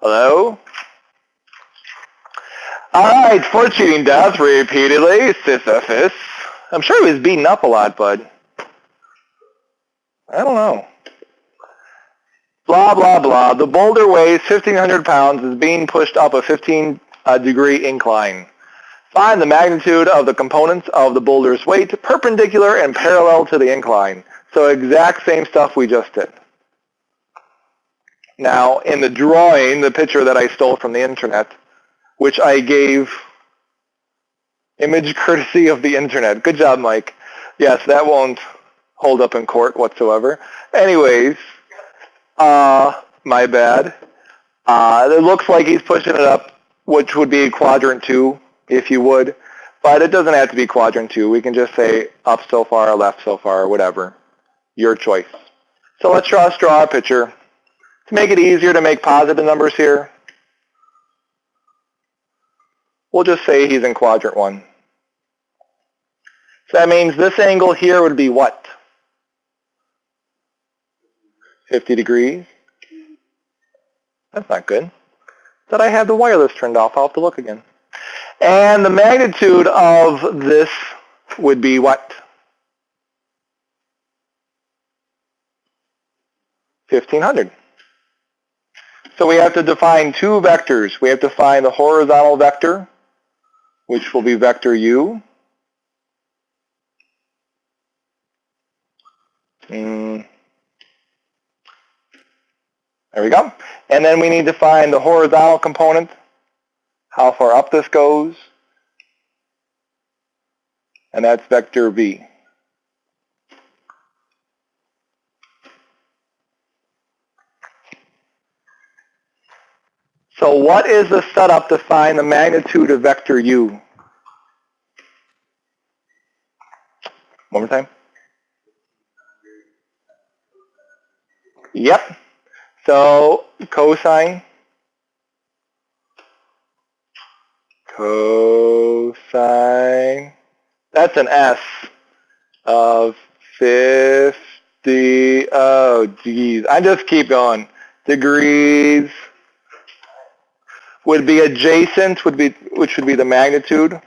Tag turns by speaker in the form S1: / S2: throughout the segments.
S1: Hello? Alright, for cheating death repeatedly, Sisyphus. I'm sure he was beaten up a lot, but I don't know. Blah, blah, blah. The boulder weighs 1,500 pounds, is being pushed up a 15-degree incline. Find the magnitude of the components of the boulder's weight perpendicular and parallel to the incline. So exact same stuff we just did. Now, in the drawing, the picture that I stole from the internet, which I gave image courtesy of the internet. Good job, Mike. Yes, that won't hold up in court whatsoever. Anyways, my bad. It looks like he's pushing it up, which would be quadrant 2, if you would. But it doesn't have to be quadrant 2. We can just say up so far, left so far, whatever. Your choice. So let's draw a picture. To make it easier to make positive numbers here, we'll just say he's in quadrant 1. So that means this angle here would be what? 50 degrees? That's not good. But I have the wireless turned off. I'll have to look again. And the magnitude of this would be what? 1,500. So we have to define two vectors. We have to find the horizontal vector, which will be vector u. There we go. And then we need to find the horizontal component, how far up this goes, and that's vector v. So what is the setup to find the magnitude of vector u? One more time. Yep. So cosine that's an S of 50, oh geez, I just keep going. Degrees would be adjacent, which would be the magnitude.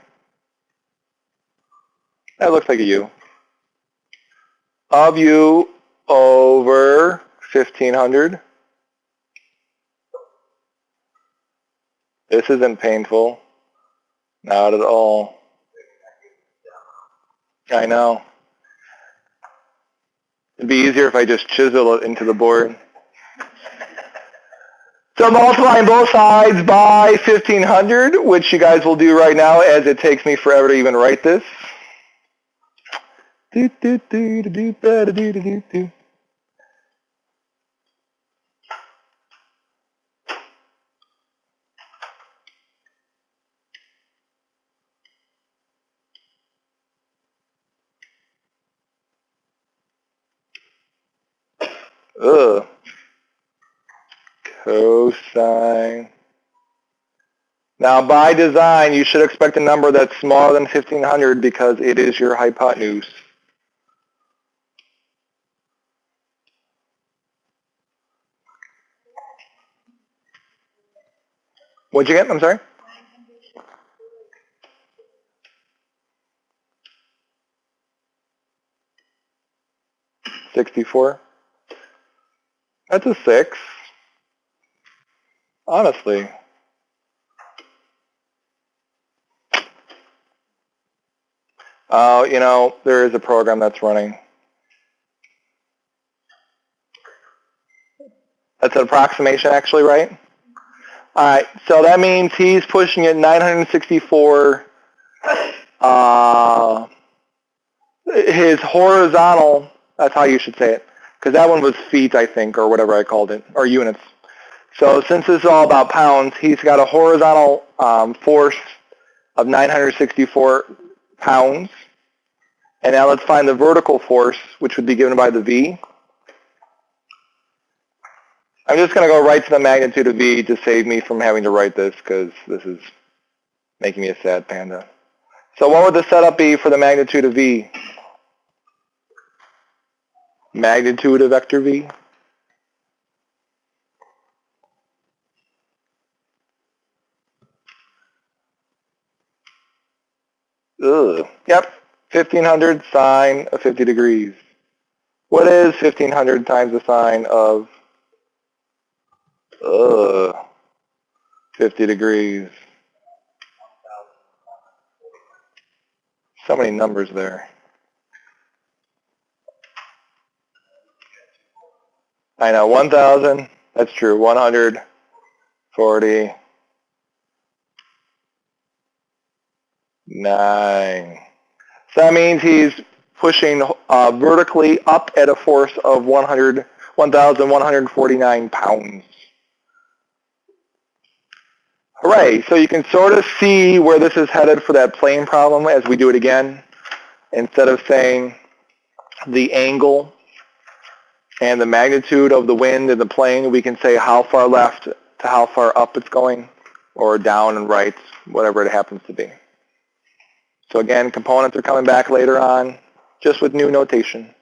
S1: That looks like a U. Of U over 1,500. This isn't painful. Not at all. I know. It'd be easier if I just chisel it into the board. So multiplying both sides by 1,500, which you guys will do right now as it takes me forever to even write this. Ugh. Cosine. Now, by design, you should expect a number that's smaller than 1,500 because it is your hypotenuse. What'd you get? I'm sorry? $64. That's a 6. Honestly. You know, there is a program that's running. That's an approximation actually, right? Alright, so that means he's pushing it 964. His horizontal, that's how you should say it, because that one was feet, I think, or whatever I called it, or units. So since this is all about pounds, he's got a horizontal force of 964 pounds. And now let's find the vertical force, which would be given by the V. I'm just going to go right to the magnitude of V to save me from having to write this, because this is making me a sad panda. So what would the setup be for the magnitude of V? Magnitude of vector V? Yep, 1500 sine of 50 degrees. What is 1500 times the sine of 50 degrees? So many numbers there. I know, 1,000, that's true, 149. So that means he's pushing vertically up at a force of 1,149 pounds. Hooray, so you can sort of see where this is headed for that plane problem as we do it again. Instead of saying the angle and the magnitude of the wind in the plane, we can say how far left to how far up it's going, or down and right, whatever it happens to be. So again, components are coming back later on, just with new notation.